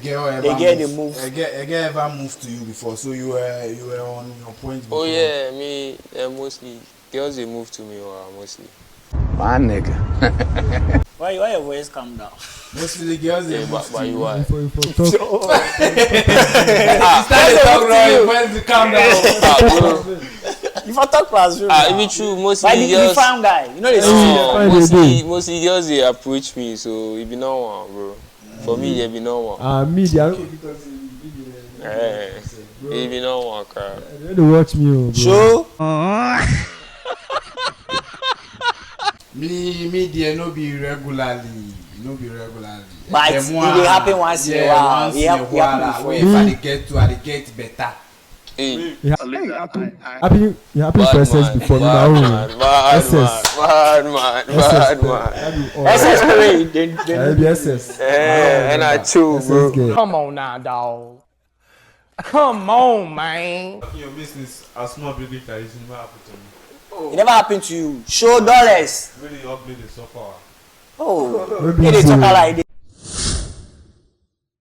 They move. A girl ever moved to you before, so you were on your point before. Oh yeah, me mostly girls they move to me or mostly. My nigga. Why your voice calm down? Mostly the girls they move to you. If you talk, Calm down. If I talk classroom. It be true. Mostly Why the girls. farm guy? You know they see. Mostly girls they approach me, so it be no one, bro. For me, there be no one. media. It be no one, crap. They don't watch me, bro. Show. Me, there no be regularly. But it will happen once in a while. If I get better. Hey. You happy for SS before me now. Bad man. SS play. SS. And I chill, bro. Come on now, dog. Come on, man. Your business, a small building that is never happened to me. It never happened to you. Show dollars. Really ugly so far. Oh, they talk like this.